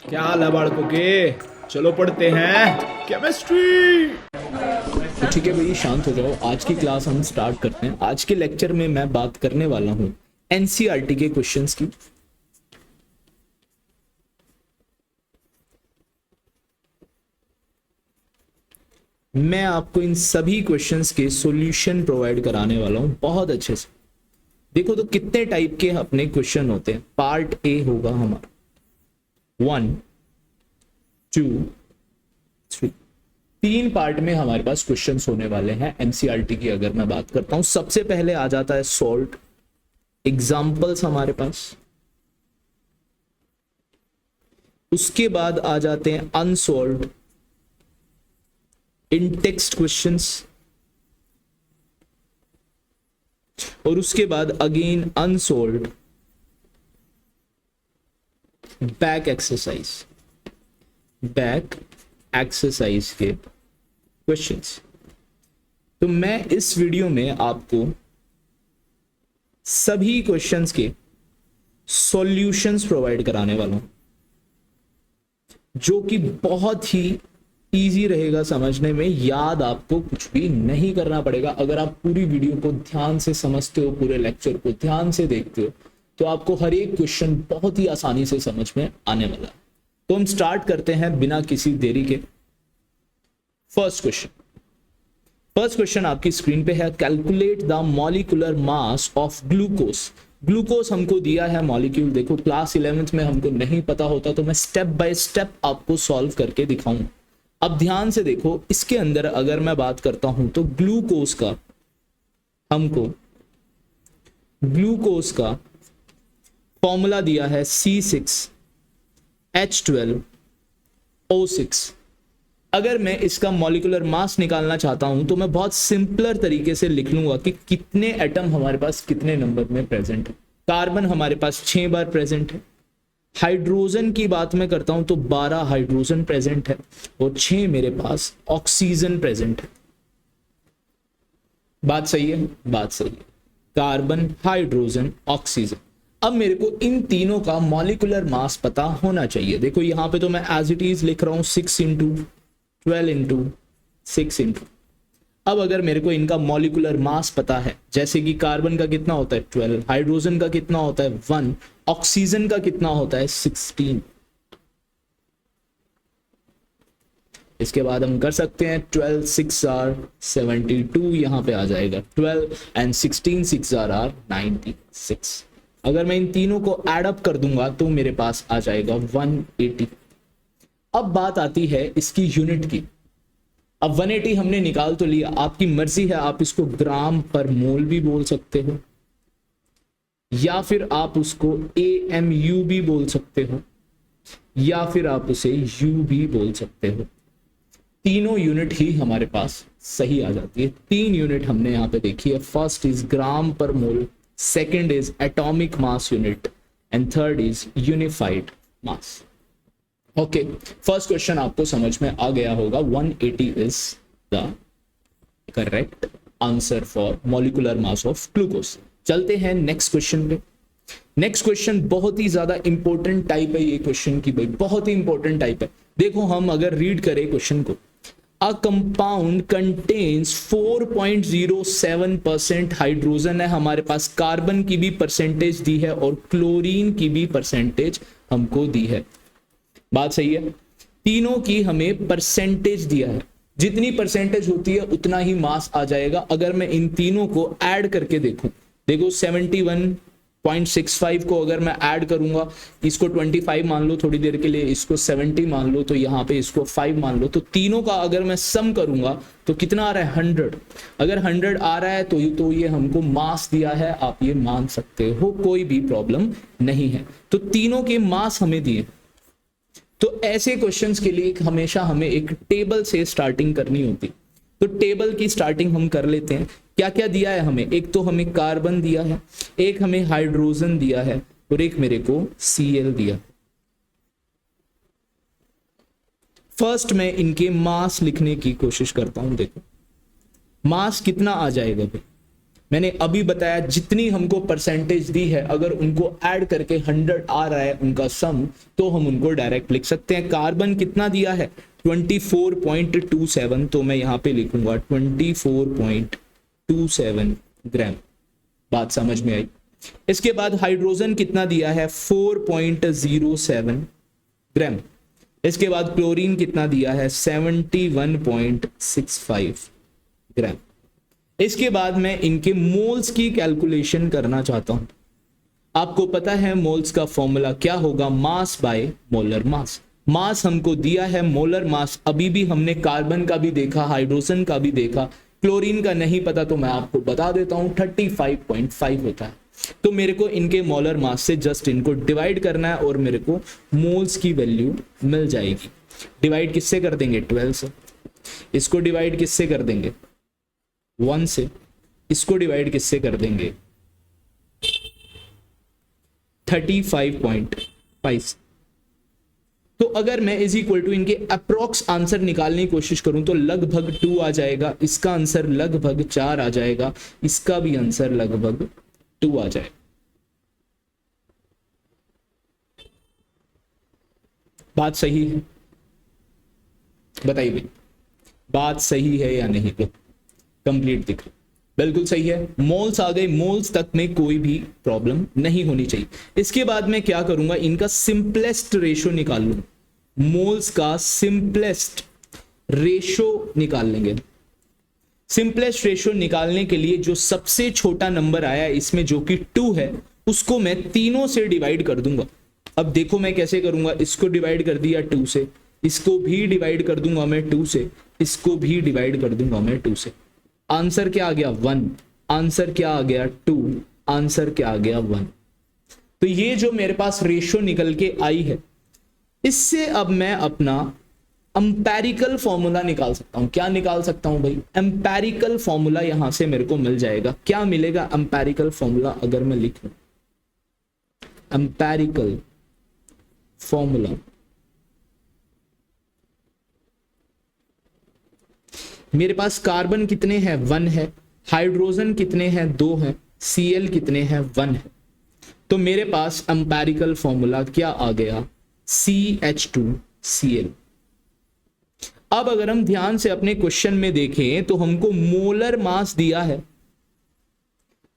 क्या हाल है बालकों के? चलो पढ़ते हैं केमिस्ट्री। तो ठीक है भाई, शांत हो जाओ। आज की क्लास हम स्टार्ट करते हैं। आज के लेक्चर में मैं बात करने वाला हूं एनसीईआरटी के क्वेश्चंस की। मैं आपको इन सभी क्वेश्चंस के सॉल्यूशन प्रोवाइड कराने वाला हूं बहुत अच्छे से। देखो तो कितने टाइप के अपने क्वेश्चन होते हैं। पार्ट ए होगा हमारा 1, 2, 3। 3 पार्ट में हमारे पास क्वेश्चंस होने वाले हैं एनसीईआरटी की। अगर मैं बात करता हूं, सबसे पहले आ जाता है सॉल्ट एग्जाम्पल्स हमारे पास। उसके बाद आ जाते हैं अनसॉल्व्ड इन टेक्स्ट क्वेश्चंस, और उसके बाद अगेन अनसॉल्व्ड बैक एक्सरसाइज के क्वेश्चंस। तो मैं इस वीडियो में आपको सभी क्वेश्चंस के सॉल्यूशंस प्रोवाइड कराने वाला हूं, जो कि बहुत ही इजी रहेगा समझने में। याद आपको कुछ भी नहीं करना पड़ेगा। अगर आप पूरी वीडियो को ध्यान से समझते हो, पूरे लेक्चर को ध्यान से देखते हो, तो आपको हर एक क्वेश्चन बहुत ही आसानी से समझ में आने वाला है। तो हम स्टार्ट करते हैं बिना किसी देरी के। फर्स्ट क्वेश्चन आपकी स्क्रीन पे है। Calculate the molecular mass of glucose. Glucose हमको दिया है मॉलिक्यूल। देखो क्लास 11th में हमको नहीं पता होता तो मैं स्टेप बाय स्टेप आपको सॉल्व करके दिखाऊंगा। अब ध्यान से देखो, इसके अंदर अगर मैं बात करता हूं तो ग्लूकोज का फॉर्मूला दिया है C6H12O6। अगर मैं इसका मॉलिक्यूलर मास निकालना चाहता हूं तो मैं बहुत सिंपलर तरीके से लिख लूंगा कि कितने एटम हमारे पास कितने नंबर में प्रेजेंट है। कार्बन हमारे पास 6 बार प्रेजेंट है। हाइड्रोजन की बात मैं करता हूं तो 12 हाइड्रोजन प्रेजेंट है, और 6 मेरे पास ऑक्सीजन प्रेजेंट है। बात सही है? बात सही है। Carbon, hydrogen, oxygen. अब मेरे को इन तीनों का मॉलिक्यूलर मास पता होना चाहिए। देखो यहां पे तो मैं एज इट इज लिख रहा हूं 6 इंटू 12 इंटू 6 इंटू। अब अगर मेरे को इनका मॉलिक्यूलर मास पता है, जैसे कि कार्बन का कितना होता है 12, हाइड्रोजन का कितना होता है 1, ऑक्सीजन का कितना होता है 16। इसके बाद हम कर सकते हैं 12 6 आर 72, यहां पे आ जाएगा 12 एंड 16 6 आर 96। अगर मैं इन तीनों को एड अप कर दूंगा तो मेरे पास आ जाएगा 180। अब बात आती है इसकी यूनिट की। अब 180 हमने निकाल तो लिया, आपकी मर्जी है, आप इसको ग्राम पर मोल भी बोल सकते हो, या फिर आप उसको AMU भी बोल सकते हो, या फिर आप उसे U भी बोल सकते हो। तीनों यूनिट ही हमारे पास सही आ जाती है। 3 यूनिट हमने यहां पे देखी है। First is gram per mole, second is atomic mass unit, and third is unified mass. Okay, first question आपको समझ में आ गया होगा। 180 is the correct answer for molecular mass of glucose. चलते हैं नेक्स्ट क्वेश्चन पे। नेक्स्ट क्वेश्चन बहुत ही ज्यादा इंपॉर्टेंट टाइप है ये क्वेश्चन की भाई, बहुत ही इंपॉर्टेंट टाइप है। देखो हम अगर रीड करें क्वेश्चन को, अ कंपाउंड कंटेन्स 4.07% हाइड्रोजन है हमारे पास। कार्बन की भी परसेंटेज दी है और क्लोरीन की भी परसेंटेज हमको दी है। बात सही है? तीनों की हमें परसेंटेज दिया है। जितनी परसेंटेज होती है उतना ही मास आ जाएगा। अगर मैं इन तीनों को ऐड करके देखूं, देखो 71.65 को अगर मैं ऐड करूंगा, इसको 25 मान लो थोड़ी देर के लिए, इसको 70 मान लो, तो यहाँ पे इसको 5 मान लो, तो तीनों का अगर मैं सम करूंगा तो कितना आ रहा है 100। अगर 100 आ रहा है तो ये हमको मास दिया है, आप ये मान सकते हो, कोई भी प्रॉब्लम नहीं है। तो तीनों के मास हमें दिए। तो ऐसे क्वेश्चंस के लिए हमेशा हमें एक टेबल से स्टार्टिंग करनी होती। तो टेबल की स्टार्टिंग हम कर लेते हैं। क्या क्या दिया है हमें? एक तो हमें कार्बन दिया है, एक हमें हाइड्रोजन दिया है, और एक मेरे को Cl दिया। फर्स्ट मैं इनके मास लिखने की कोशिश करता हूं। देखो मास कितना आ जाएगा भाई? मैंने अभी बताया जितनी हमको परसेंटेज दी है, अगर उनको ऐड करके 100 आ रहा है उनका सम, तो हम उनको डायरेक्ट लिख सकते हैं। कार्बन कितना दिया है 24.27, तो मैं यहाँ पे लिखूंगा 24.27 ग्राम। बात समझ में आई। इसके बाद हाइड्रोजन कितना दिया है 4.07 ग्राम। इसके बाद क्लोरीन कितना दिया है 71.65 ग्राम। इसके बाद मैं इनके मोल्स की कैलकुलेशन करना चाहता हूं। आपको पता है मोल्स का फॉर्मूला क्या होगा, मास बाय मोलर मास। मास हमको दिया है, मोलर मास अभी भी हमने कार्बन का भी देखा, हाइड्रोजन का भी देखा, क्लोरीन का नहीं पता तो मैं आपको बता देता हूं 35.5 होता है। तो मेरे को इनके मोलर मास से जस्ट इनको डिवाइड करना है और मेरे को मोल्स की वैल्यू मिल जाएगी। डिवाइड किससे कर देंगे 12 से, इसको डिवाइड किससे कर देंगे 1 से, इसको डिवाइड किससे कर देंगे 35.5। तो अगर मैं इज इक्वल टू इनके अप्रोक्स आंसर निकालने की कोशिश करूं तो लगभग 2 आ जाएगा, इसका आंसर लगभग 4 आ जाएगा, इसका भी आंसर लगभग 2 आ जाएगा। बात सही है, बताइए भाई बात सही है या नहीं। तो कंप्लीट दिख रहा, बिल्कुल सही है। मोल्स आ गए, मोल्स तक में कोई भी प्रॉब्लम नहीं होनी चाहिए। इसके बाद मैं क्या करूंगा, इनका सिंपलेस्ट रेशो निकाल लूंगा, मोल्स का सिंपलेस्ट रेशो निकाल लेंगे। सिंपलेस्ट रेशो निकालने के लिए जो सबसे छोटा नंबर आया इसमें जो कि 2 है, उसको मैं तीनों से डिवाइड कर दूंगा। अब देखो मैं कैसे करूंगा, इसको डिवाइड कर दिया 2 से, इसको भी डिवाइड कर दूंगा मैं 2 से, इसको भी डिवाइड कर दूंगा मैं 2 से। आंसर क्या आ गया 1, आंसर क्या आ गया 2, आंसर क्या आ गया 1। तो ये जो मेरे पास रेशो निकल के आई है, इससे अब मैं अपना एम्पेरिकल फॉर्मूला निकाल सकता हूं। क्या निकाल सकता हूं भाई, एम्पेरिकल फॉर्मूला यहां से मेरे को मिल जाएगा। क्या मिलेगा एम्पेरिकल फॉर्मूला, अगर मैं लिख लूं एम्पेरिकल फॉर्मूला, मेरे पास कार्बन कितने हैं 1 है, हाइड्रोजन कितने हैं 2 हैं, Cl कितने हैं 1 है। तो मेरे पास एम्पेरिकल फॉर्मूला क्या आ गया CH2Cl। अब अगर हम ध्यान से अपने क्वेश्चन में देखें तो हमको मोलर मास दिया है।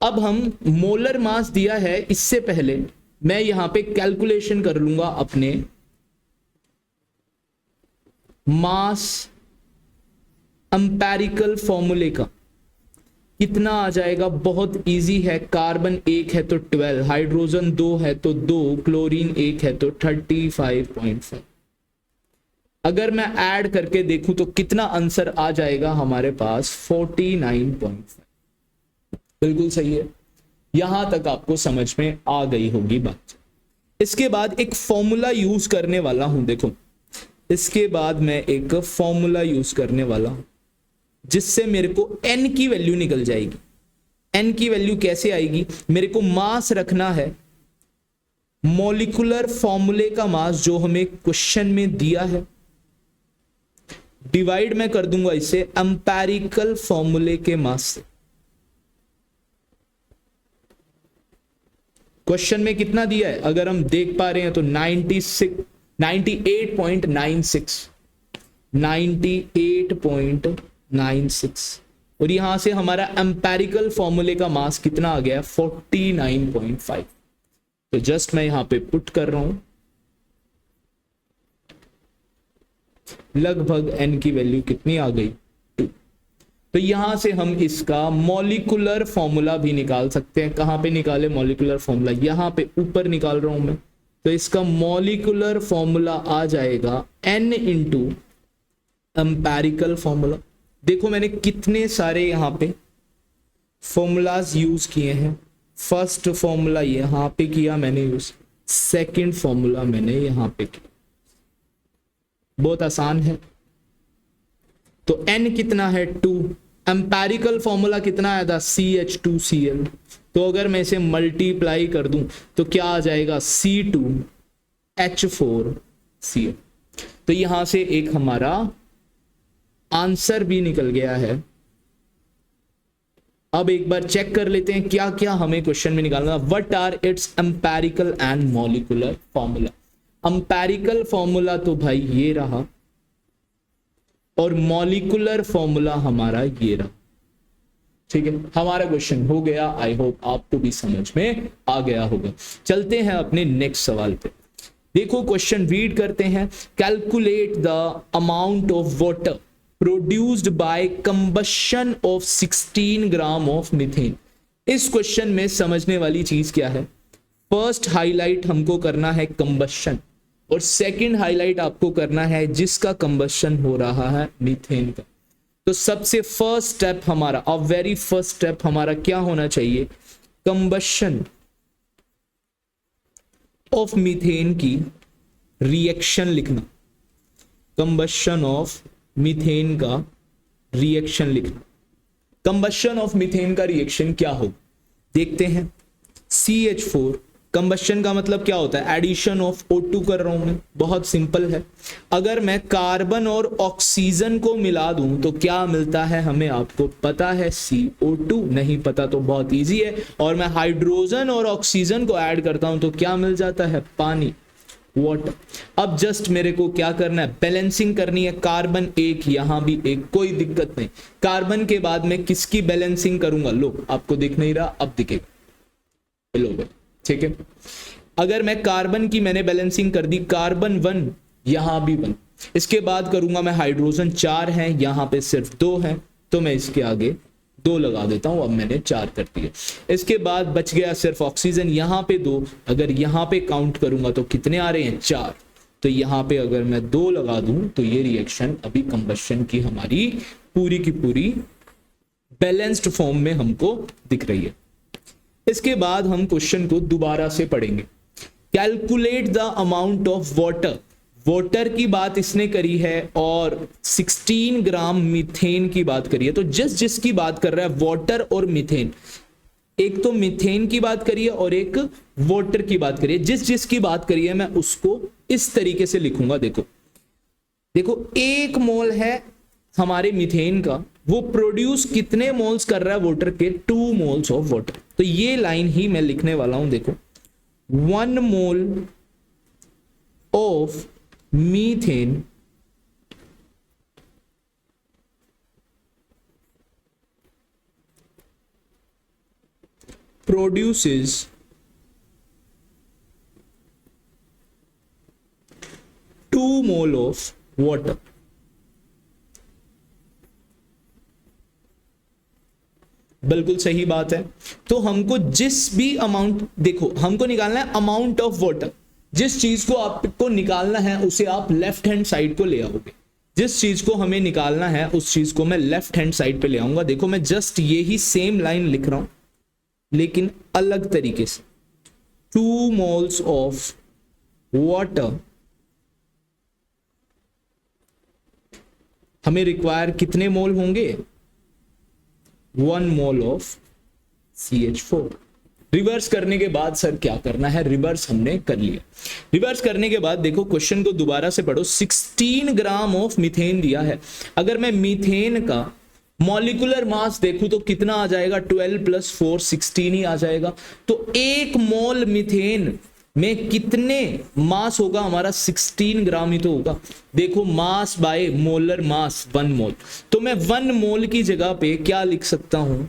अब हम मोलर मास दिया है, इससे पहले मैं यहां पे कैलकुलेशन कर लूंगा अपने मास एम्पेरिकल फॉर्मूले का। कितना आ जाएगा, बहुत इजी है। कार्बन 1 है तो 12, हाइड्रोजन 2 है तो 2, क्लोरीन 1 है तो 35.5। अगर मैं ऐड करके देखूं तो कितना आंसर आ जाएगा हमारे पास 49.5। बिल्कुल सही है, यहां तक आपको समझ में आ गई होगी बात। इसके बाद एक फॉर्मूला यूज करने वाला हूं, देखो इसके बाद मैं एक फॉर्मूला यूज करने वाला हूं जिससे मेरे को n की वैल्यू निकल जाएगी। n की वैल्यू कैसे आएगी, मेरे को मास रखना है, मॉलिक्यूलर फॉर्मूले का मास जो हमें क्वेश्चन में दिया है, डिवाइड मैं कर दूंगा इसे एम्पेरिकल फॉर्मूले के मास से। क्वेश्चन में कितना दिया है अगर हम देख पा रहे हैं तो 98.96 और यहां से हमारा एम्पेरिकल फॉर्मूले का मास कितना आ गया 49.5। तो जस्ट मैं यहां पे पुट कर रहा हूं, लगभग n की वैल्यू कितनी आ गई 2। तो यहां से हम इसका मॉलिक्यूलर फॉर्मूला भी निकाल सकते हैं। कहां पे निकाले मॉलिक्यूलर फॉर्मूला, यहां पे ऊपर निकाल रहा हूं मैं। तो इसका मॉलिक्यूलर फॉर्मूला आ जाएगा n इंटू एम्पेरिकल फॉर्मूला। देखो मैंने कितने सारे यहां पे फॉर्मूलाज यूज किए हैं। फर्स्ट फॉर्मूला यहां पे किया मैंने यूज, सेकंड फॉर्मूला मैंने यहां पे किया, बहुत आसान है। तो n कितना है 2, एम्पेरिकल फॉर्मूला कितना आया था CH2Cl। तो अगर मैं इसे मल्टीप्लाई कर दूं तो क्या आ जाएगा C2H4Cl। तो यहां से एक हमारा आंसर भी निकल गया है अब एक बार चेक कर लेते हैं क्या क्या हमें क्वेश्चन में निकालना। What are its empirical and molecular formula. Empirical formula तो भाई ये रहा और मॉलिक्यूलर फॉर्मूला हमारा ये रहा। ठीक है, हमारा क्वेश्चन हो गया। आई होप आपको भी समझ में आ गया होगा। चलते हैं अपने नेक्स्ट सवाल पे। देखो क्वेश्चन रीड करते हैं। Calculate the amount of water produced by combustion of 16 gram of methane. इस क्वेश्चन में समझने वाली चीज क्या है, फर्स्ट हाईलाइट हमको करना है कंबशन और सेकंड हाईलाइट आपको करना है जिसका कंबशन हो रहा है मीथेन का। तो सबसे फर्स्ट स्टेप हमारा, वेरी फर्स्ट स्टेप हमारा क्या होना चाहिए, कंबशन ऑफ मीथेन की रिएक्शन लिखना। कंबशन ऑफ मीथेन का रिएक्शन लिखना। कंबशन ऑफ मीथेन का रिएक्शन क्या हो देखते हैं। CH4 कंबशन का मतलब क्या होता है, एडिशन ऑफ O2 कर रहा हूं मैं, बहुत सिंपल है। अगर मैं कार्बन और ऑक्सीजन को मिला दूं तो क्या मिलता है हमें, आपको पता है CO2, नहीं पता तो बहुत इजी है। और मैं हाइड्रोजन और ऑक्सीजन को ऐड करता हूं तो क्या मिल जाता है, पानी, वाटर। अब जस्ट मेरे को क्या करना है, बैलेंसिंग करनी है। कार्बन एक, यहां भी एक, कोई दिक्कत नहीं। कार्बन के बाद मैं किसकी बैलेंसिंग करूंगा, लो आपको दिख नहीं रहा, अब दिखेगा, लो भाई, ठीक है। अगर मैं कार्बन की मैंने बैलेंसिंग कर दी, कार्बन 1, यहां भी 1। इसके बाद करूंगा मैं हाइड्रोजन 4 है, यहां पे सिर्फ 2 है, तो मैं इसके आगे 2 लगा देता हूं। अब मैंने 4 कर दिए। इसके बाद बच गया सिर्फ ऑक्सीजन, यहां पे 2। अगर यहां पे काउंट करूंगा तो कितने आ रहे हैं, 4। तो यहां पे अगर मैं 2 लगा दूं तो ये रिएक्शन अभी कंबशन की हमारी पूरी की पूरी बैलेंस्ड फॉर्म में हमको दिख रही है। इसके बाद हम क्वेश्चन को दोबारा से पढ़ेंगे। Calculate the amount of water, water की बात इसने करी है और 16 ग्राम मीथेन की बात करी है। तो जिसकी बात कर रहा है वाटर और मीथेन, एक तो मीथेन की बात करिए और एक वाटर की बात करिए। जिसकी बात करिए मैं उसको इस तरीके से लिखूंगा। देखो 1 मोल है हमारे मीथेन का, वो प्रोड्यूस कितने मोल्स कर रहा है वाटर के, 2 मोल्स ऑफ वाटर। तो ये लाइन ही मैं लिखने वाला हूं। देखो 1 mole of methane produces 2 mole of water। बिल्कुल सही बात है। तो हमको जिस भी अमाउंट, देखो हमको निकालना है अमाउंट ऑफ वाटर। जिस चीज को आपको निकालना है उसे आप लेफ्ट हैंड साइड को ले आओगे। जिस चीज को हमें निकालना है उस चीज को मैं लेफ्ट हैंड साइड पे ले आऊंगा। देखो मैं जस्ट यही सेम लाइन लिख रहा हूं लेकिन अलग तरीके से। 2 मोल्स ऑफ वाटर हमें रिक्वायर कितने मोल होंगे, 1 मोल ऑफ CH4। रिवर्स करने के बाद सर क्या करना है, रिवर्स हमने कर लिया। रिवर्स करने के बाद देखो क्वेश्चन को दोबारा से पढ़ो। 16 ग्राम ऑफ मीथेन दिया है। अगर मैं मीथेन का मॉलिक्यूलर मास देखूं तो कितना आ जाएगा, 12 + 4 16 ही आ जाएगा। तो 1 मोल मीथेन में कितने मास होगा हमारा, 16 ग्राम ही तो होगा। देखो मास बाय मोलर मास 1 मोल। तो मैं 1 मोल की जगह पे क्या लिख सकता हूं,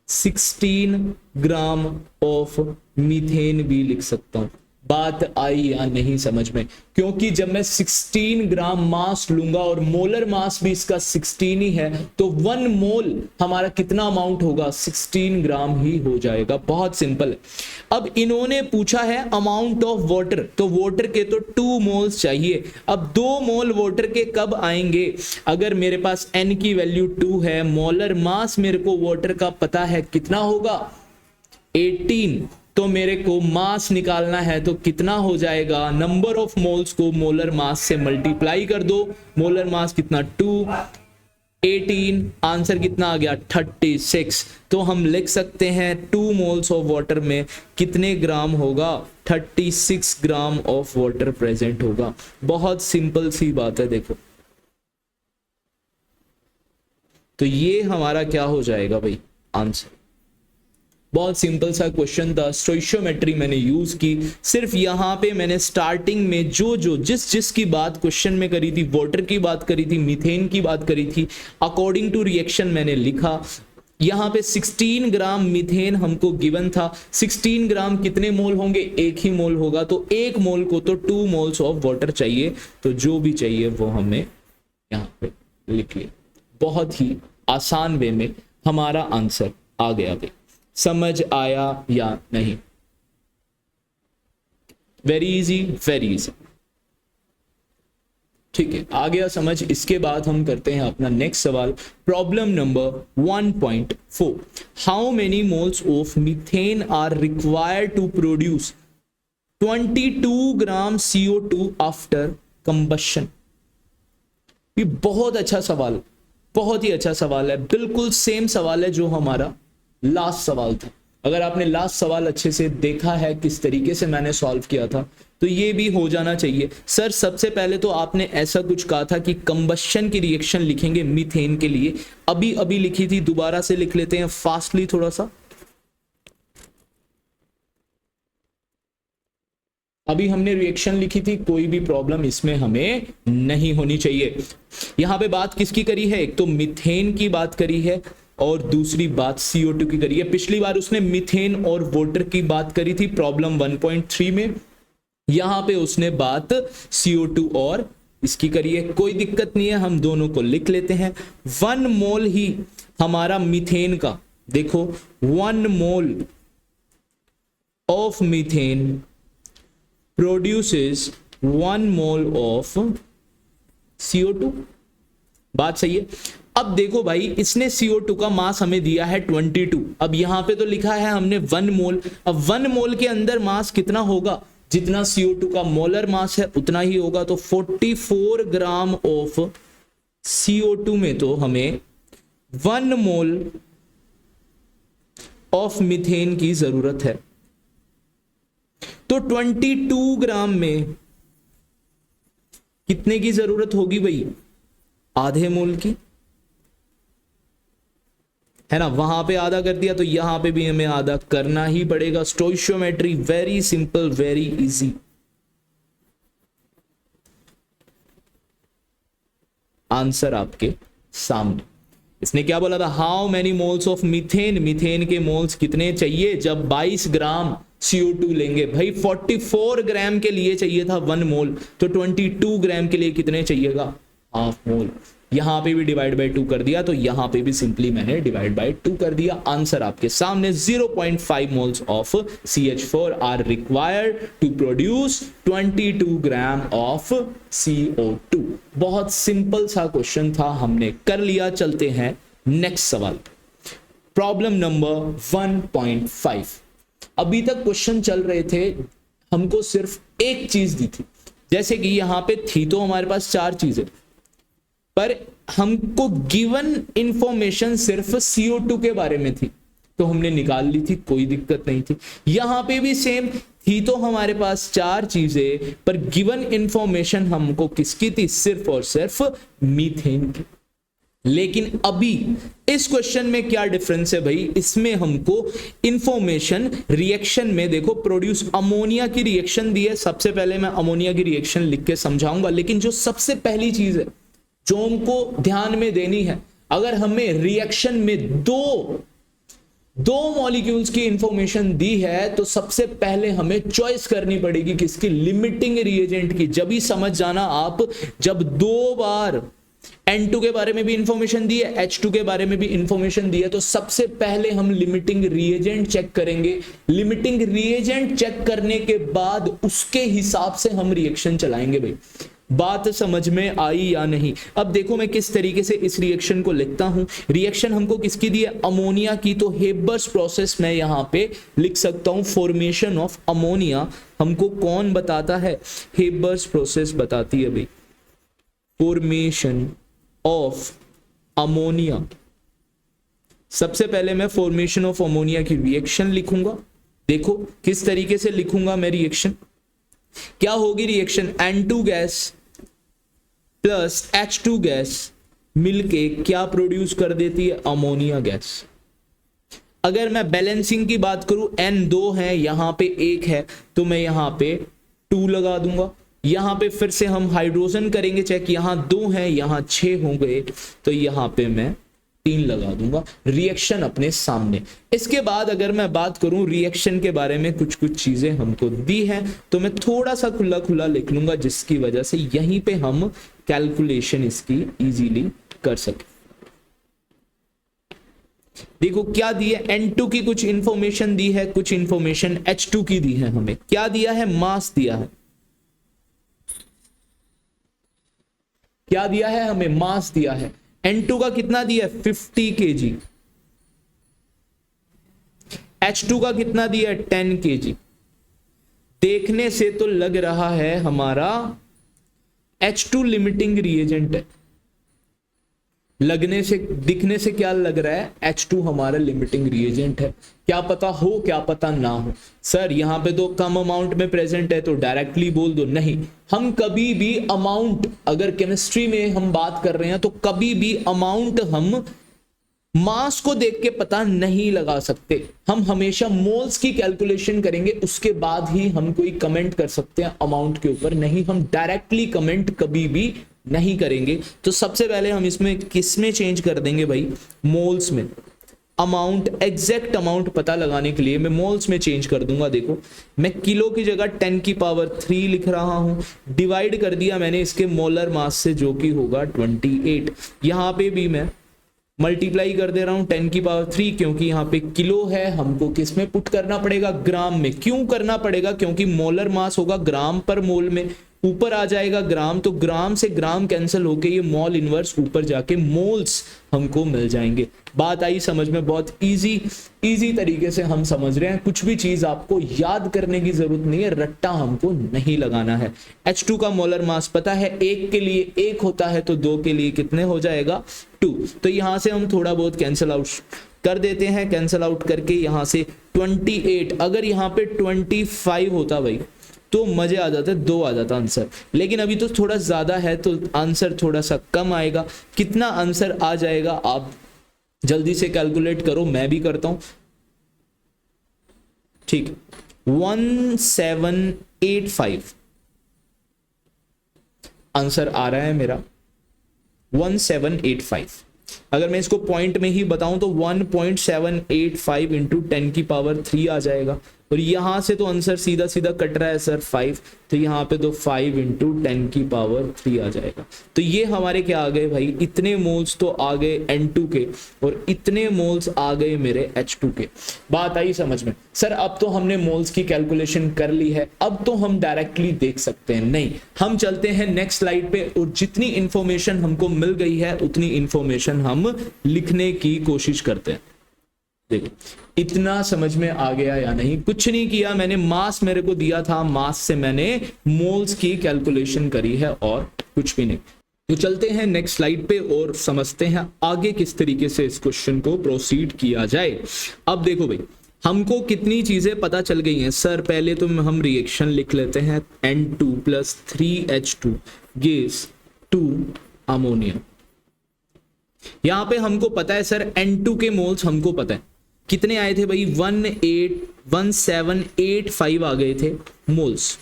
16 ग्राम ऑफ मीथेन भी लिख सकता हूं। बात आई या नहीं समझ में, क्योंकि जब मैं 16 ग्राम मास लूंगा और मोलर मास भी इसका 16 ही है तो 1 मोल हमारा कितना अमाउंट होगा, 16 ग्राम ही हो जाएगा। बहुत सिंपल है। अब इन्होंने पूछा है अमाउंट ऑफ वाटर, तो वाटर के तो 2 मोल्स चाहिए। अब 2 मोल वाटर के कब आएंगे, अगर मेरे पास n की वैल्यू 2 है, मोलर मास मेरे को वाटर का पता है कितना होगा 18, तो मेरे को मास निकालना है तो कितना हो जाएगा, नंबर ऑफ मोल्स को मोलर मास से मल्टीप्लाई कर दो। मोलर मास कितना 2, 18, आंसर कितना आ गया 36। तो हम लिख सकते हैं 2 मोल्स ऑफ वाटर में कितने ग्राम होगा, 36 ग्राम ऑफ वाटर प्रेजेंट होगा। बहुत सिंपल सी बात है। देखो तो ये हमारा क्या हो जाएगा भाई, आंसर। बहुत सिंपल सा क्वेश्चन था, स्टोइशियोमेट्री मैंने यूज की। सिर्फ यहाँ पे मैंने स्टार्टिंग में जिस की बात क्वेश्चन में करी थी, वाटर की बात करी थी, मीथेन की बात करी थी, अकॉर्डिंग टू रिएक्शन मैंने लिखा। यहाँ पे 16 ग्राम मीथेन हमको गिवन था। 16 ग्राम कितने मोल होंगे? 1 ही मोल होगा, तो 1 मोल को तो 2 मोल्स ऑफ वाटर चाहिए। तो जो भी चाहिए वो हमें यहाँ पे लिख लिया। बहुत ही आसान वे में हमारा आंसर आ गया भाई। समझ आया या नहीं? Very easy, very easy. ठीक है, आ गया समझ। इसके बाद हम करते हैं अपना नेक्स्ट सवाल, problem number 1.4। How many moles of methane are required to produce 22 gram CO2 after combustion? ये बहुत अच्छा सवाल, बहुत ही अच्छा सवाल है। बिल्कुल सेम सवाल है जो हमारा लास्ट सवाल था। अगर आपने लास्ट सवाल अच्छे से देखा है किस तरीके से मैंने सॉल्व किया था, तो ये भी हो जाना चाहिए। सर सबसे पहले तो आपने ऐसा कुछ कहा था कि कंबशन की रिएक्शन लिखेंगे मीथेन के लिए, अभी लिखी थी, दोबारा से लिख लेते हैं फास्टली थोड़ा सा। अभी हमने रिएक्शन लिखी थी, कोई भी प्रॉब्लम इसमें हमें नहीं होनी चाहिए। यहां पे बात किसकी करी है? एक तो मीथेन की बात करी है और दूसरी बात CO2 की करी है। पिछली बार उसने मीथेन और वाटर की बात करी थी प्रॉब्लम 1.3 में, यहां पे उसने बात CO2 और इसकी करी है। कोई दिक्कत नहीं है, हम दोनों को लिख लेते हैं। 1 मोल ही हमारा मीथेन का, देखो 1 mole of methane produces 1 mole of CO2। बात सही है। अब देखो भाई, इसने CO2 का मास हमें दिया है 22। अब यहां पे तो लिखा है हमने 1 मोल। अब 1 मोल के अंदर मास कितना होगा? जितना CO2 का मोलर मास है उतना ही होगा। तो 44 ग्राम ऑफ CO2 में तो हमें 1 मोल ऑफ मीथेन की जरूरत है। तो 22 ग्राम में कितने की जरूरत होगी भाई? आधे मोल की, है ना? वहां पे आधा कर दिया तो यहां पे भी हमें आधा करना ही पड़ेगा। Stoichiometry very simple, very easy. Answer आपके सामने। इसने क्या बोला था? How many moles of methane, methane के मोल्स कितने चाहिए जब 22 ग्राम CO2 लेंगे? भाई 44 ग्राम के लिए चाहिए था 1 मोल, तो 22 ग्राम के लिए कितने चाहिएगा? Half mole. यहां पे भी डिवाइड बाय 2 कर दिया, तो यहां पे भी सिंपली मैंने डिवाइड बाय 2 कर दिया। आंसर आपके सामने। 0.5 moles of CH4 are required to produce 22 gram of CO2। बहुत सिंपल सा क्वेश्चन था, हमने कर लिया। चलते हैं नेक्स्ट सवाल, प्रॉब्लम नंबर 1.5। अभी तक क्वेश्चन चल रहे थे, हमको सिर्फ एक चीज दी थी। जैसे कि यहां पे थी तो हमारे पास 4 चीजें, पर हमको गिवन इंफॉर्मेशन सिर्फ CO2 के बारे में थी, तो हमने निकाल ली थी, कोई दिक्कत नहीं थी। यहां पे भी सेम थी तो हमारे पास 4 चीजें, पर गिवन इंफॉर्मेशन हमको किसकी थी? सिर्फ और सिर्फ मीथेन की। लेकिन अभी इस क्वेश्चन में क्या डिफरेंस है भाई? इसमें हमको इंफॉर्मेशन रिएक्शन में, देखो प्रोड्यूस अमोनिया की रिएक्शन दी है। सबसे पहले मैं अमोनिया की रिएक्शन लिख के समझाऊंगा, लेकिन जो सबसे पहली चीज है जो हमको ध्यान में देनी है, अगर हमें रिएक्शन में दो मॉलिक्यूल्स की इंफॉर्मेशन दी है तो सबसे पहले हमें चॉइस करनी पड़ेगी किसकी? लिमिटिंग रिएजेंट की। जब ही समझ जाना आप, जब 2 बार N2 के बारे में भी इंफॉर्मेशन दी है, H2 के बारे में भी इंफॉर्मेशन दी है, तो सबसे पहले हम लिमिटिंग रिएजेंट चेक करेंगे। लिमिटिंग रिएजेंट चेक करने के बाद उसके हिसाब से हम रिएक्शन चलाएंगे भाई। बात समझ में आई या नहीं? अब देखो मैं किस तरीके से इस रिएक्शन को लिखता हूं। रिएक्शन हमको किसकी दी है? अमोनिया की। तो हेबर्स प्रोसेस मैं यहां पे लिख सकता हूं, फॉर्मेशन ऑफ अमोनिया हमको कौन बताता है? हेबर्स प्रोसेस बताती है भाई, फॉर्मेशन ऑफ अमोनिया। सबसे पहले मैं फॉर्मेशन ऑफ अमोनिया की रिएक्शन लिखूंगा। देखो किस तरीके से लिखूंगा मैं रिएक्शन। क्या होगी reaction? N2 gas plus H2 gas मिलके क्या प्रोड्यूस कर देती है? Ammonia gas. अगर मैं बैलेंसिंग की बात करूं, n 2 है, यहां पे 1 है, तो मैं यहां पे 2 लगा दूंगा। यहां पे फिर से हम हाइड्रोजन करेंगे चेक, यहां 2 है, यहां 6 हो गए, तो यहां पे मैं 3 लगा दूंगा। रिएक्शन अपने सामने। इसके बाद अगर मैं बात करूं रिएक्शन के बारे में, कुछ कुछ चीजें हमको दी हैं, तो मैं थोड़ा सा खुला खुला लिख लूंगा, जिसकी वजह से यहीं पे हम कैलकुलेशन इसकी इजीली कर सके। देखो क्या दिया, N2 की कुछ इंफॉर्मेशन दी है, कुछ इंफॉर्मेशन H2 की दी है। हमें क्या दिया है, मास दिया है। क्या दिया है हमें, मास दिया है। N2 का कितना दिया है, 50 kg। H2 का कितना दिया है, 10 kg। देखने से तो लग रहा है हमारा H2 लिमिटिंग रिएजेंट है। लगने से, दिखने से क्या लग रहा है, H2 हमारा लिमिटिंग रिएजेंट है। क्या पता हो, क्या पता ना हो। सर यहां पे तो कम अमाउंट में प्रेजेंट है, तो डायरेक्टली बोल दो। नहीं, हम कभी भी अमाउंट, अगर केमिस्ट्री में हम बात कर रहे हैं, तो कभी भी अमाउंट हम मास को देख के पता नहीं लगा सकते। हम हमेशा मोल्स की कैलकुलेशन करेंगे, उसके बाद ही हम कोई कमेंट कर सकते हैं अमाउंट के ऊपर। नहीं, हम डायरेक्टली कमेंट कभी भी नहीं करेंगे। तो सबसे पहले हम इसमें किस में चेंज कर देंगे भाई, मोल्स में। अमाउंट, एग्जैक्ट अमाउंट पता लगाने के लिए मैं मोल्स में चेंज कर दूंगा। देखो मैं किलो की जगह 10 की पावर 3 लिख रहा हूं, डिवाइड कर दिया मैंने इसके मोलर मास से, जो कि होगा 28। यहां पे भी मैं मल्टीप्लाई कर दे रहा हूं 10 की पावर 3, क्योंकि यहां पे किलो है, हमको किस में पुट करना पड़ेगा, ग्राम में। क्यों करना पड़ेगा, क्योंकि मोलर मास होगा ग्राम पर मोल में, ऊपर आ जाएगा ग्राम, तो ग्राम से ग्राम कैंसिल होके ये मॉल इनवर्स ऊपर जाके मोल्स हमको मिल जाएंगे। बात आई समझ में, बहुत इजी तरीके से हम समझ रहे हैं। कुछ भी चीज आपको याद करने की जरूरत नहीं है, रट्टा हमको नहीं लगाना है। H2 का मोलर मास पता है, 1 के लिए 1 होता है, तो 2 के लिए कितने हो जाएगा, 2। तो यहां से हम थोड़ा बहुत कैंसिल आउट कर देते हैं। कैंसिल आउट करके यहां से 28, अगर यहां पे 25 होता भाई तो मजे आ जाते, 2 आ जाता आंसर। लेकिन अभी तो थोड़ा ज्यादा है, तो आंसर थोड़ा सा कम आएगा। कितना आंसर आ जाएगा आप जल्दी से कैलकुलेट करो, मैं भी करता हूं। ठीक, 1785 आंसर आ रहा है मेरा, 1785। अगर मैं इसको पॉइंट में ही बताऊं तो 1.785 इंटू 10 की पावर 3 आ जाएगा। और यहां से तो आंसर सीधा सीधा कट रहा है सर 5, तो यहां पे तो 5 इंटू 10 की पावर 3 आ जाएगा। तो ये हमारे क्या आ गए भाई, इतने मोल्स तो आ गए N2 के, और इतने मोल्स आ गए मेरे H2 के। बात आई समझ में। सर अब तो हमने मोल्स की कैलकुलेशन कर ली है, अब तो हम डायरेक्टली देख सकते हैं। नहीं, हम चलते हैं नेक्स्ट स्लाइड पे, और जितनी इंफॉर्मेशन हमको मिल गई है उतनी इंफॉर्मेशन हम लिखने की कोशिश करते हैं। देखो इतना समझ में आ गया या नहीं। कुछ नहीं किया मैंने, मास मेरे को दिया था, मास से मैंने मोल्स की कैलकुलेशन करी है, और कुछ भी नहीं। तो चलते हैं नेक्स्ट स्लाइड पे और समझते हैं आगे किस तरीके से इस क्वेश्चन को प्रोसीड किया जाए। अब देखो भाई, हमको कितनी चीजें पता चल गई हैं। सर पहले तो हम रिएक्शन लिख लेते हैं, N2 + 3H2 gives 2 अमोनिया। यहां पे हमको पता है सर N2 के मोल्स हमको पता है कितने आए थे भाई, 1785 आ गए थे मोल्स,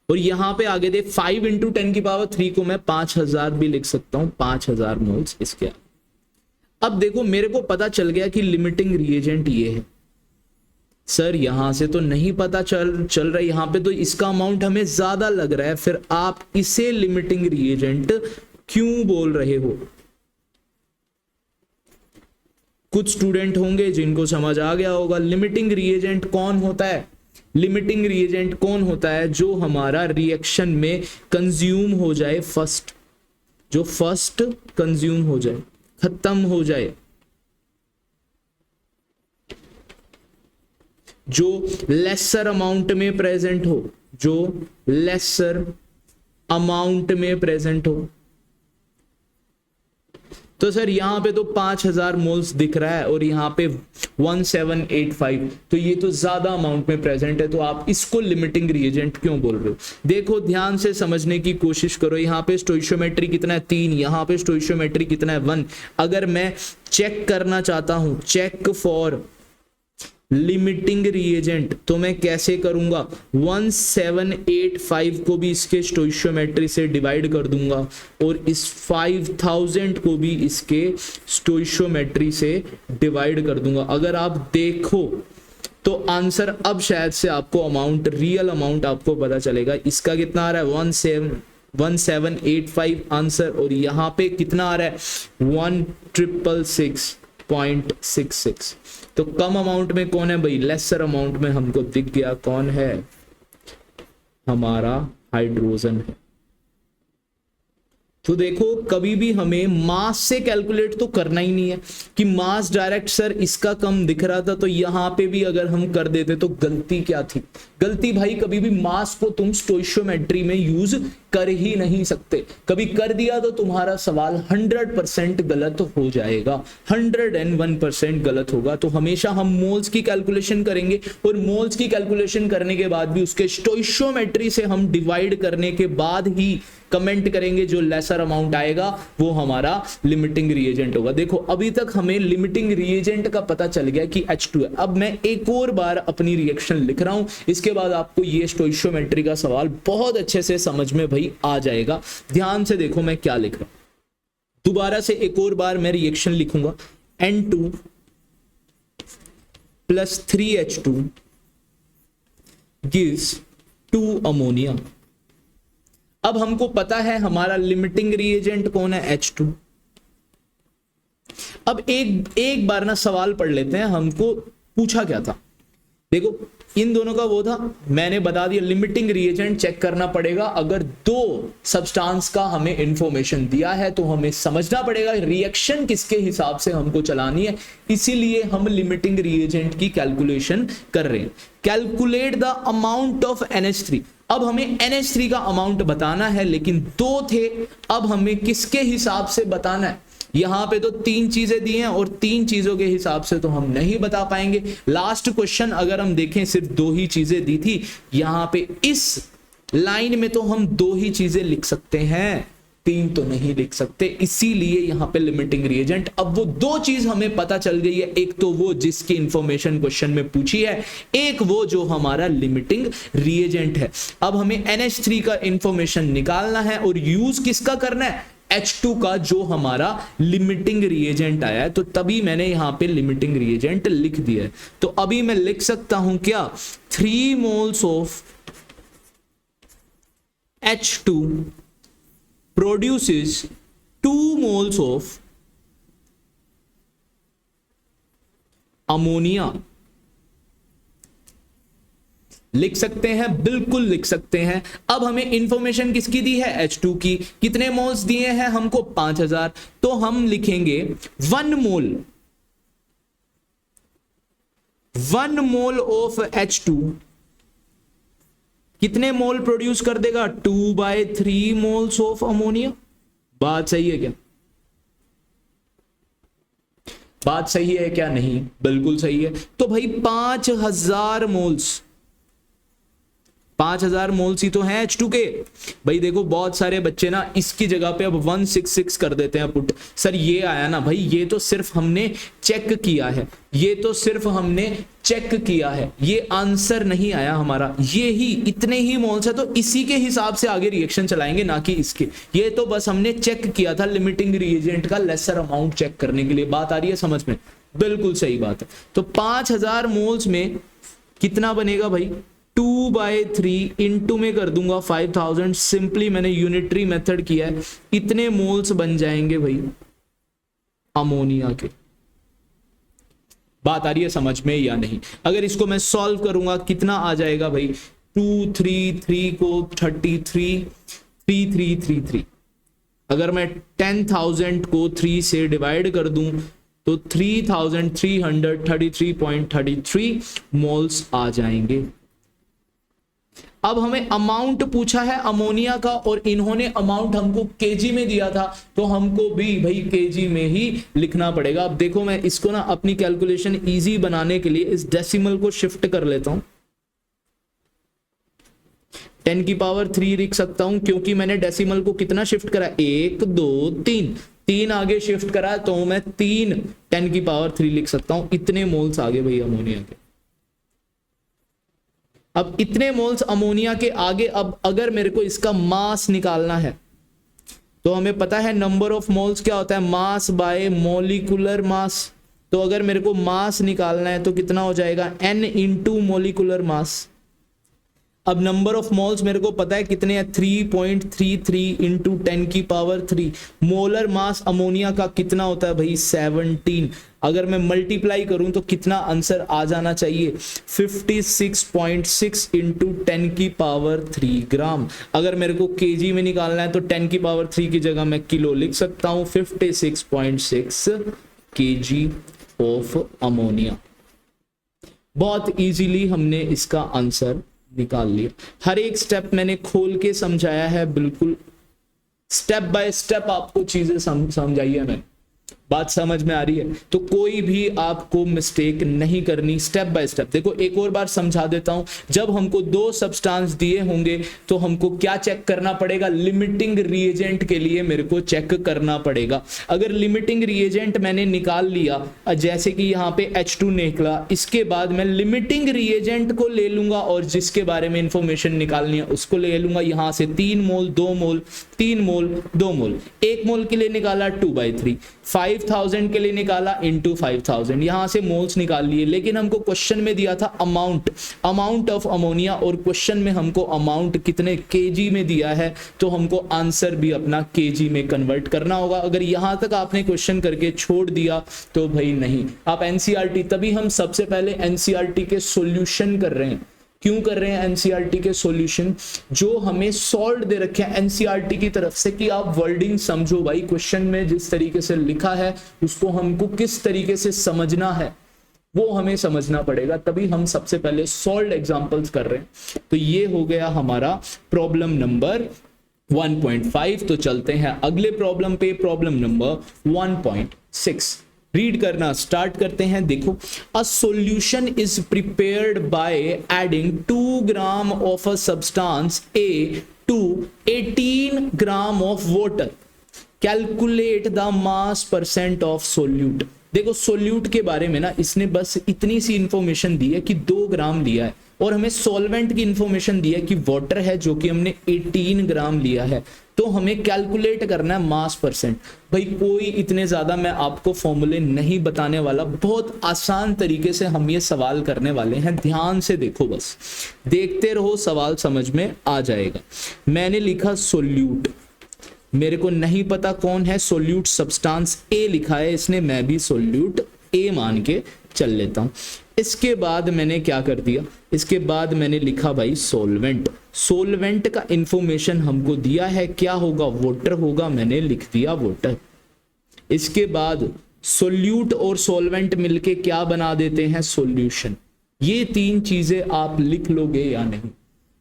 और यहां पे आ गए थे 5 इंटू 10 की पावर 3 को मैं 5000 भी लिख सकता हूं, 5000 मोल्स इसके। अब देखो मेरे को पता चल गया कि लिमिटिंग रिएजेंट ये है। सर यहां से तो नहीं पता चल रहा है, यहां पे तो इसका अमाउंट हमें ज्यादा लग रहा है, फिर आप इसे लिमिटिंग रिएजेंट क्यों बोल रहे हो? कुछ स्टूडेंट होंगे जिनको समझ आ गया होगा। लिमिटिंग रिएजेंट कौन होता है? लिमिटिंग रिएजेंट कौन होता है? जो हमारा रिएक्शन में कंज्यूम हो जाए फर्स्ट, जो फर्स्ट कंज्यूम हो जाए, खत्म हो जाए, जो लेसर अमाउंट में प्रेजेंट हो, जो लेसर अमाउंट में प्रेजेंट हो। तो सर यहाँ पे तो 5000 मोल्स दिख रहा है और यहाँ पे 1785, तो ये तो ज्यादा अमाउंट में प्रेजेंट है, तो आप इसको लिमिटिंग रिएजेंट क्यों बोल रहे हो? देखो ध्यान से समझने की कोशिश करो, यहाँ पे स्टोइशियोमेट्री कितना है 3, यहाँ पे स्टोइशियोमेट्री कितना है 1। अगर मैं चेक करना चाहता हूं, चेक फॉर लिमिटिंग रिएजेंट, तो मैं कैसे करूंगा? 1785 को भी इसके स्टोइशियोमेट्री से डिवाइड कर दूंगा और इस 5000 को भी इसके स्टोइशियोमेट्री से डिवाइड कर दूंगा। अगर आप देखो तो आंसर अब शायद से आपको अमाउंट, रियल अमाउंट आपको पता चलेगा। इसका कितना आ रहा है 1785 आंसर, और यहाँ पे कितना आ रहा है 1666.66। तो कम अमाउंट में कौन है भाई? लेसर अमाउंट में हमको दिख गया कौन है, हमारा हाइड्रोजन है। तो देखो कभी भी हमें मास से कैलकुलेट तो करना ही नहीं है कि मास डायरेक्ट सर इसका कम दिख रहा था तो यहां पे भी अगर हम कर देते तो गलती क्या थी? गलती भाई कभी भी मास को तुम स्टोइशियोमेट्री में यूज कर ही नहीं सकते। कभी कर दिया तो तुम्हारा सवाल 100% गलत हो जाएगा, 101% गलत होगा। तो हमेशा हम मोल्स की कैलकुलेशन करेंगे और मोल्स की कैलकुलेशन करने के बाद भी उसके स्टोइशियोमेट्री से हम डिवाइड करने के बाद ही कमेंट करेंगे। जो लेसर अमाउंट आएगा वो हमारा लिमिटिंग रिएजेंट होगा। देखो अभी तक हमें लिमिटिंग रिएजेंट का पता चल गया कि H2 है। अब मैं एक और बार अपनी रिएक्शन लिख रहा हूं, इसके बाद आपको ये स्टोइशियोमेट्री का सवाल बहुत अच्छे से समझ में भाई आ जाएगा। ध्यान से देखो मैं क्या लिख रहा हूं, दोबारा से एक और बार मैं रिएक्शन लिखूंगा। N2 plus 3H2 gives 2 ammonia. अब हमको पता है हमारा लिमिटिंग रिएजेंट कौन है, H2। अब एक बार ना सवाल पढ़ लेते हैं, हमको पूछा क्या था। देखो इन दोनों का वो था, मैंने बता दिया लिमिटिंग रिएजेंट चेक करना पड़ेगा। अगर दो सब्सटेंस का हमें इंफॉर्मेशन दिया है तो हमें समझना पड़ेगा रिएक्शन किसके हिसाब से हमको चलानी है, इसीलिए हम लिमिटिंग रिएजेंट की कैलकुलेशन कर रहे हैं। Calculate the amount of NH3। अब हमें NH3 का अमाउंट बताना है, लेकिन दो थे, अब हमें किसके हिसाब से बताना है? यहां पे तो 3 चीजें दी हैं और 3 चीजों के हिसाब से तो हम नहीं बता पाएंगे। लास्ट क्वेश्चन अगर हम देखें सिर्फ 2 ही चीजें दी थी, यहां पे इस लाइन में तो हम 2 ही चीजें लिख सकते हैं, 3 तो नहीं लिख सकते, इसीलिए यहां पे लिमिटिंग रिएजेंट। अब वो 2 चीज हमें पता चल गई है, एक तो वो जिसकी इंफॉर्मेशन क्वेश्चन में पूछी है, एक वो जो हमारा लिमिटिंग रिएजेंट है। अब हमें NH3 का इंफॉर्मेशन निकालना है और यूज किसका करना है, H2 का, जो हमारा लिमिटिंग रिएजेंट आया है। तो तभी मैंने यहां पे लिमिटिंग रिएजेंट लिख दिया है। तो अभी मैं लिख सकता हूं क्या, 3 moles of H2 produces 2 moles of ammonia। लिख सकते हैं, बिल्कुल लिख सकते हैं। अब हमें इंफॉर्मेशन किसकी दी है, H2 की। कितने मोल्स दिए हैं हमको, 5000। तो हम लिखेंगे 1 मोल ऑफ H2 कितने मोल प्रोड्यूस कर देगा, 2/3 मोल्स ऑफ अमोनिया। बात सही है क्या? बात सही है क्या? नहीं, बिल्कुल सही है। तो भाई 5000 मोल्स, 5000 मोल्स ही तो हैं H2 के। भाई देखो बहुत सारे बच्चे ना इसकी जगह पे अब 166 कर देते हैं पुट। सर ये आया ना भाई, ये तो सिर्फ हमने चेक किया है, ये तो सिर्फ हमने चेक किया है, ये आंसर नहीं आया हमारा। ये ही इतने ही मोल्स है तो इसी के हिसाब से आगे रिएक्शन चलाएंगे, ना कि इसके। ये तो बस हमने चेक किया था लिमिटिंग रिएजेंट का लेसर अमाउंट चेक करने के लिए। बात आ रही है समझ में? बिल्कुल सही बात है। तो 5000 मोल्स में कितना बनेगा भाई, 2/3 इंटू में कर दूंगा 5000। सिंपली मैंने यूनिटरी मेथड किया है, इतने मोल्स बन जाएंगे भाई अमोनिया के। बात आ रही है समझ में या नहीं? अगर इसको मैं सॉल्व करूंगा कितना आ जाएगा भाई, 2 3 3 को 33 3 3 3 3। अगर मैं 10,000 को 3 से डिवाइड कर दूं तो 3333.33 मोल्स आ जाएंगे। अब हमें अमाउंट पूछा है अमोनिया का और इन्होंने अमाउंट हमको केजी में दिया था, तो हमको भी भाई केजी में ही लिखना पड़ेगा। अब देखो मैं इसको ना अपनी कैलकुलेशन इजी बनाने के लिए इस डेसिमल को शिफ्ट कर लेता हूं, 10 की पावर 3 लिख सकता हूं क्योंकि मैंने डेसिमल को कितना शिफ्ट करा, 1 2 3 आगे शिफ्ट करा, तो मैं 3 10 की पावर 3 लिख सकता हूं। इतने मोल्स आगे भाई अमोनिया के। अब इतने मोल्स अमोनिया के आगे, अब अगर मेरे को इसका मास निकालना है तो हमें पता है नंबर ऑफ मोल्स क्या होता है, मास बाय मोलिकुलर मास। तो अगर मेरे को मास निकालना है तो कितना हो जाएगा, n इंटू मोलिकुलर मास। अब नंबर ऑफ मोल्स मेरे को पता है कितने हैं, 3.33 इंटू 10 की पावर 3। मोलर मास अमोनिया का कितना होता है भाई, 17। अगर मैं मल्टीप्लाई करूं तो कितना आंसर आ जाना चाहिए, 56.6 इंटू 10 की पावर 3 ग्राम। अगर मेरे को केजी में निकालना है तो 10 की पावर 3 की जगह मैं किलो लिख सकता हूं, 56.6 केजी ऑफ अमोनिया। बहुत इजीली हमने इसका आंसर निकाल लिया। हर एक स्टेप मैंने खोल के समझाया है, बिल्कुल स्टेप बाय स्टेप आपको चीजें समझाई है मैंने। बात समझ में आ रही है? तो कोई भी आपको मिस्टेक नहीं करनी, स्टेप बाय स्टेप। देखो एक और बार समझा देता हूं, जब हमको 2 सब्सटेंस दिए होंगे तो हमको क्या चेक करना पड़ेगा, लिमिटिंग रिएजेंट के लिए मेरे को चेक करना पड़ेगा। अगर लिमिटिंग रिएजेंट मैंने निकाल लिया, जैसे कि यहाँ पे H2 निकला, इसके बाद मैं लिमिटिंग रिएजेंट को ले लूंगा और जिसके बारे में इंफॉर्मेशन निकालनी है उसको ले लूंगा। यहां से 3 मोल 2 मोल 3 मोल 2 मोल, 1 मोल के लिए निकाला 2/3, 5000 के लिए निकाला इंटू 5000, यहां से मोल्स निकाल लिए। लेकिन हमको क्वेश्चन में दिया था अमाउंट ऑफ अमोनिया, और क्वेश्चन में हमको अमाउंट कितने केजी में दिया है, तो हमको आंसर भी अपना केजी में कन्वर्ट करना होगा। अगर यहां तक आपने क्वेश्चन करके छोड़ दिया तो भाई नहीं, आप एनसीईआरटी, तभी हम सबसे पहले एनसीईआरटी के सॉल्यूशन कर रहे हैं। क्यों कर रहे हैं एनसीईआरटी के सॉल्यूशन, जो हमें सॉल्व दे रखे हैं एनसीईआरटी की तरफ से, कि आप वर्डिंग समझो भाई, क्वेश्चन में जिस तरीके से लिखा है उसको हमको किस तरीके से समझना है वो हमें समझना पड़ेगा, तभी हम सबसे पहले सॉल्व एग्जांपल्स कर रहे हैं। तो ये हो गया हमारा प्रॉब्लम नंबर 1.5। तो चलते हैं अगले प्रॉब्लम पे, प्रॉब्लम नंबर 1.6। रीड करना स्टार्ट करते हैं। देखो, a solution is prepared by adding 2 gram of a substance A to 18 gram of water, calculate the mass percent of solute. देखो सोल्यूट के बारे में ना इसने बस इतनी सी इंफॉर्मेशन दी है कि 2 ग्राम लिया है, और हमें सॉल्वेंट की इंफॉर्मेशन दी है कि वाटर है जो कि हमने 18 ग्राम लिया है। तो हमें कैलकुलेट करना है मास परसेंट। भाई कोई इतने ज्यादा मैं आपको फॉर्मूले नहीं बताने वाला, बहुत आसान तरीके से हम ये सवाल करने वाले हैं। ध्यान से देखो, बस देखते रहो, सवाल समझ में आ जाएगा। मैंने लिखा सोल्यूट, मेरे को नहीं पता कौन है सोल्यूट, सब्सटेंस ए लिखा है इसने, मैं भी सोल्यूट ए मान के चल लेता हूं। इसके बाद मैंने क्या कर दिया, इसके बाद मैंने लिखा भाई सॉल्वेंट। सॉल्वेंट का इंफॉर्मेशन हमको दिया है, क्या होगा, वाटर होगा, मैंने लिख दिया वाटर। इसके बाद सोल्यूट और सॉल्वेंट मिलके क्या बना देते हैं, सॉल्यूशन। ये 3 चीजें आप लिख लोगे या नहीं?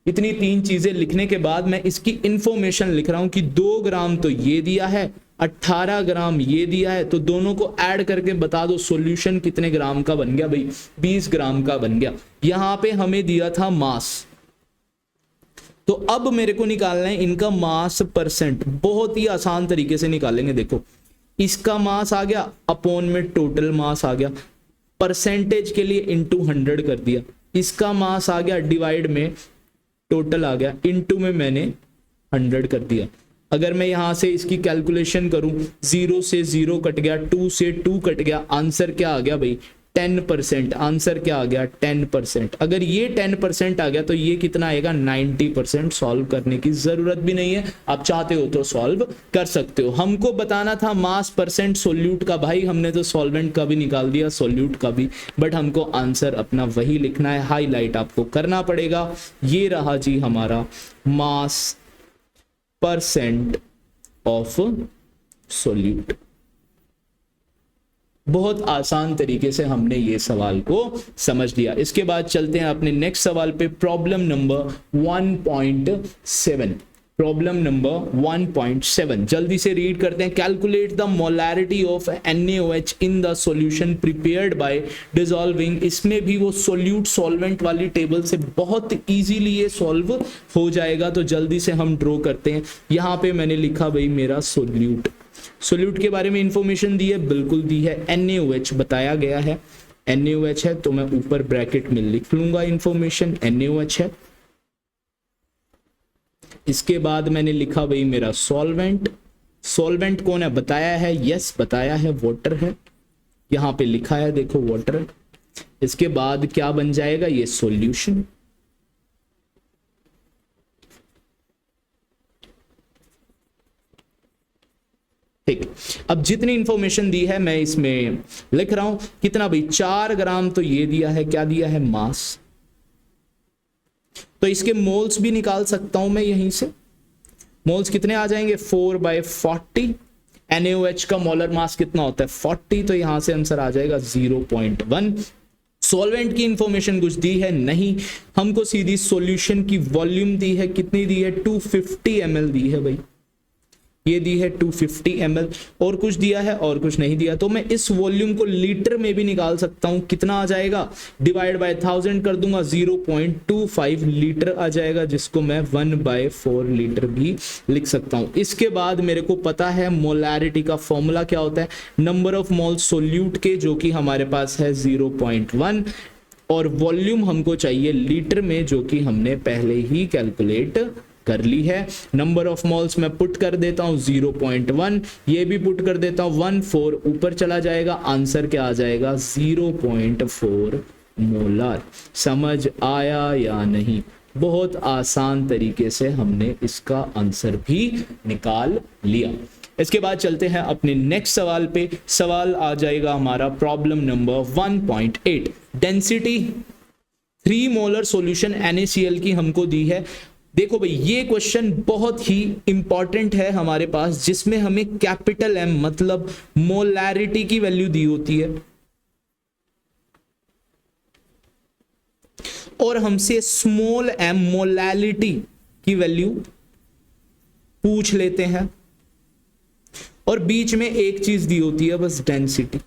इतनी 3 चीजें लिखने के बाद मैं इसकी इंफॉर्मेशन लिख रहा हूं कि 2 ग्राम तो ये दिया है, 18 ग्राम ये दिया है, तो दोनों को ऐड करके बता दो सॉल्यूशन कितने ग्राम का बन गया भाई, 20 ग्राम का बन गया। यहां पे हमें दिया था मास, तो अब मेरे को निकालना है इनका मास परसेंट। बहुत ही आसान तरीके से निकालेंगे। देखो इसका मास आ गया, अपॉन में टोटल मास आ गया, परसेंटेज के लिए इंटू 100 कर दिया। इसका मास आ गया, डिवाइड में टोटल आ गया, इंटू में मैंने 100 कर दिया। अगर मैं यहां से इसकी कैलकुलेशन करूं, 0 से 0 कट गया, 2 से 2 कट गया, आंसर क्या आ गया भाई, 10%। आंसर क्या आ गया, 10%। अगर ये 10% आ गया तो ये कितना आएगा, 90%। सॉल्व करने की जरूरत भी नहीं है, आप चाहते हो तो सॉल्व कर सकते हो। हमको बताना था मास परसेंट सोल्यूट का, भाई हमने तो सॉल्वेंट का भी निकाल दिया, सोल्यूट का भी, बट हमको आंसर अपना वही लिखना है, हाईलाइट आपको करना पड़ेगा। ये रहा जी हमारा मास परसेंट ऑफ सोल्यूट। बहुत आसान तरीके से हमने ये सवाल को समझ लिया। इसके बाद चलते हैं अपने नेक्स्ट सवाल पे, प्रॉब्लम नंबर 1.7। प्रॉब्लम नंबर 1.7 जल्दी से रीड करते हैं। Calculate the molarity of NaOH in the solution prepared by dissolving. इसमें भी वो सोल्यूट सॉल्वेंट वाली टेबल से बहुत इजीली ये सॉल्व हो जाएगा। तो जल्दी से हम ड्रॉ करते हैं। यहाँ पे मैंने लिखा भाई मेरा सोल्यूट। सोल्यूट के बारे में इंफॉर्मेशन दी है, बिल्कुल दी है। NaOH बताया गया है, NaOH है तो मैं ऊपर ब्रैकेट में लिख लूंगा इंफॉर्मेशन NaOH है। इसके बाद मैंने लिखा भाई मेरा सॉल्वेंट। सॉल्वेंट कौन है बताया है, यस बताया है, वाटर है। यहां पे लिखा है देखो वाटर। इसके बाद क्या बन जाएगा, ये सॉल्यूशन। ठीक, अब जितनी इंफॉर्मेशन दी है मैं इसमें लिख रहा हूं। कितना भाई 4 ग्राम तो ये दिया है, क्या दिया है, मास। तो इसके मोल्स भी निकाल सकता हूं मैं यहीं से। मोल्स कितने आ जाएंगे, 4/40। NaOH का मोलर मास कितना होता है, 40। तो यहां से आंसर आ जाएगा 0.1। सॉल्वेंट की इंफॉर्मेशन कुछ दी है नहीं, हमको सीधी सॉल्यूशन की वॉल्यूम दी है। कितनी दी है, 250 ml दी है भाई, ये दी है 250 ml। और कुछ दिया है और कुछ नहीं दिया। तो मैं इस वॉल्यूम को लीटर में भी निकाल सकता हूं। कितना आ जाएगा, डिवाइड बाय 1000 कर दूंगा, 0.25 लीटर आ जाएगा, जिसको मैं 1/4 लीटर भी लिख सकता हूं। इसके बाद मेरे को पता है मोलैरिटी का फॉर्मूला क्या होता है, नंबर ऑफ मोल सोल्यूट के, जो कि हमारे पास है 0.1, और वॉल्यूम हमको चाहिए लीटर में, जो कि हमने पहले ही कैलकुलेट कर ली है। नंबर ऑफ मोल्स मैं पुट कर देता हूं 0.1, ये भी पुट कर देता हूं 1/4, ऊपर चला जाएगा। आंसर क्या आ जाएगा, 0.4 मोलर। समझ आया या नहीं, बहुत आसान तरीके से हमने इसका आंसर भी निकाल लिया। इसके बाद चलते हैं अपने नेक्स्ट सवाल पे। सवाल आ जाएगा हमारा problem number 1.8। Density 3 molar solution NaCl की हमको दी है। देखो भाई ये क्वेश्चन बहुत ही इंपॉर्टेंट है हमारे पास, जिसमें हमें कैपिटल M मतलब मोलैरिटी की वैल्यू दी होती है, और हमसे स्मॉल m मोलैलिटी की वैल्यू पूछ लेते हैं, और बीच में एक चीज दी होती है बस, डेंसिटी।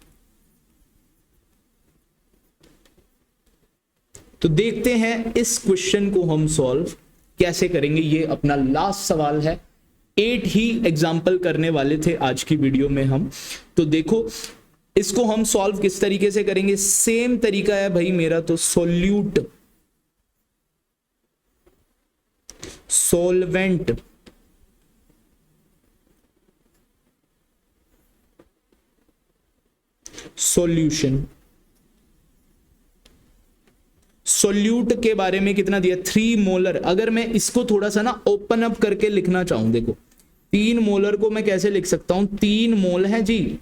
तो देखते हैं इस क्वेश्चन को हम सॉल्व कैसे करेंगे। ये अपना लास्ट सवाल है, 8 ही एग्जाम्पल करने वाले थे आज की वीडियो में हम। तो देखो इसको हम सॉल्व किस तरीके से करेंगे, सेम तरीका है भाई मेरा। तो सोल्यूट, सॉल्वेंट, सॉल्यूशन। सोल्यूट के बारे में कितना दिया, 3 मोलर। अगर मैं इसको थोड़ा सा ना ओपन अप करके लिखना चाहूं, देखो 3 मोलर को मैं कैसे लिख सकता हूं, 3 मोल है जी,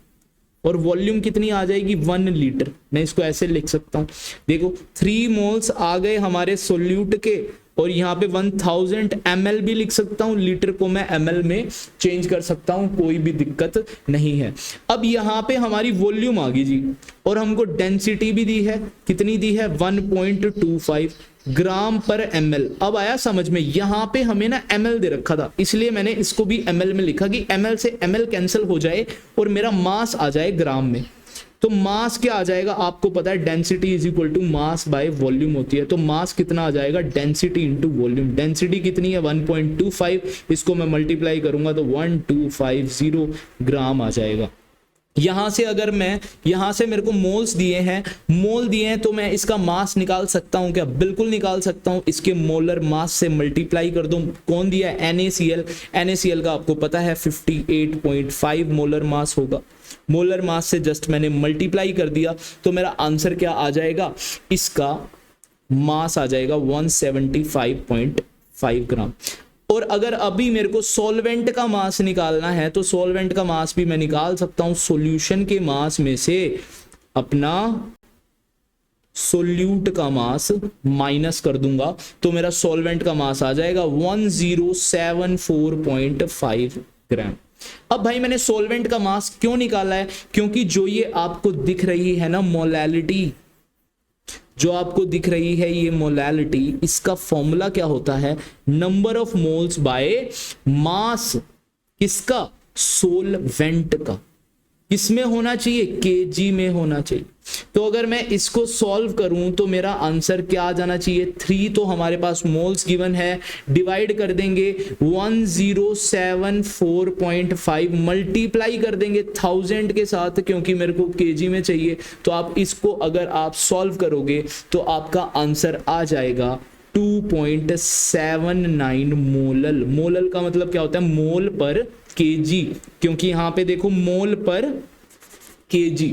और वॉल्यूम कितनी आ जाएगी, 1 लीटर। मैं इसको ऐसे लिख सकता हूं, देखो 3 मोल्स आ गए हमारे सोल्यूट के, और यहाँ पे 1000 ml भी लिख सकता हूँ, लीटर को मैं ml में चेंज कर सकता हूँ, कोई भी दिक्कत नहीं है। अब यहाँ पे हमारी वॉल्यूम आ गई जी, और हमको डेंसिटी भी दी है, कितनी दी है, 1.25 ग्राम पर ml। अब आया समझ में, यहाँ पे हमें ना ml दे रखा था, इसलिए मैंने इसको भी ml में लिखा कि ml से ml कैंसिल हो जाए और मेरा मास आ जाए ग्राम में। तो मास क्या आ जाएगा, आपको पता है density is equal to mass by volume होती है। तो मास कितना आ जाएगा, डेंसिटी इनटू वॉल्यूम। डेंसिटी कितनी है, 1.25, इसको मैं मल्टीप्लाई करूंगा तो 1250 ग्राम आ जाएगा। यहां से अगर मैं, यहां से मेरे को मोल्स दिए हैं, मोल दिए हैं, तो मैं इसका मास निकाल सकता हूं क्या, बिल्कुल निकाल सकता हूं। इसके मोलर मास से मल्टीप्लाई कर दो। कौन दिया है, NaCl। NaCl का आपको पता है 58.5 मोलर मास होगा। मोलर मास से जस्ट मैंने मल्टीप्लाई कर दिया, तो मेरा आंसर क्या आ जाएगा, इसका मास आ जाएगा 175.5 ग्राम। और अगर अभी मेरे को सॉल्वेंट का मास निकालना है, तो सॉल्वेंट का मास भी मैं निकाल सकता हूं। सॉल्यूशन के मास में से अपना सोल्यूट का मास माइनस कर दूंगा, तो मेरा सॉल्वेंट का मास आ जाएगा 1074.5 ग्राम। अब भाई मैंने सॉल्वेंट का मास क्यों निकाला है, क्योंकि जो ये आपको दिख रही है ना मोलैलिटी, जो आपको दिख रही है ये मोलैलिटी, इसका फॉर्मूला क्या होता है, number of moles by mass, किसका, सोलवेंट का। किसमें होना चाहिए, केजी में होना चाहिए। तो अगर मैं इसको सॉल्व करूं तो मेरा आंसर क्या आ जाना चाहिए, 3 तो हमारे पास मोल्स गिवन है, डिवाइड कर देंगे 1074.5, मल्टीप्लाई कर देंगे 1000 के साथ, क्योंकि मेरे को केजी में चाहिए। तो आप इसको अगर आप सॉल्व करोगे तो आपका आंसर आ जाएगा 2.79 मोलल। मोलल का मतलब क्या होता है, मोल पर केजी, क्योंकि यहां पे देखो मोल पर केजी।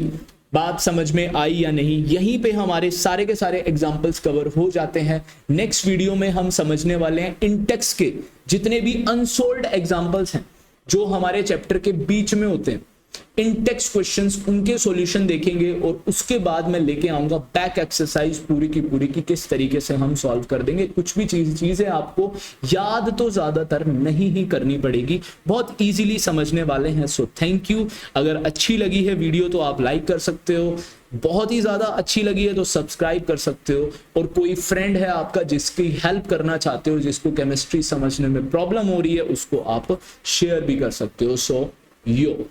बात समझ में आई या नहीं? यहीं पे हमारे सारे के सारे एग्जांपल्स कवर हो जाते हैं। नेक्स्ट वीडियो में हम समझने वाले हैं इंटेक्स के जितने भी अनसोल्व्ड एग्जांपल्स हैं जो हमारे चैप्टर के बीच में होते हैं, इंटेक्स क्वेश्चंस, उनके सॉल्यूशन देखेंगे और उसके बाद मैं लेके आऊंगा बैक एक्सरसाइज पूरी की किस तरीके से हम सॉल्व कर देंगे। कुछ भी चीजें आपको याद तो ज्यादातर नहीं ही करनी पड़ेगी, बहुत इजीली समझने वाले हैं। So thank you. अगर अच्छी लगी है वीडियो तो आप लाइक कर सकते हो, बहुत ही ज्यादा अच्छी लगी है तो सब्सक्राइब कर सकते हो, और कोई फ्रेंड है आपका जिसकी हेल्प करना चाहते हो, जिसको केमिस्ट्री समझने में प्रॉब्लम हो रही है, उसको आप शेयर भी कर सकते हो। सो यो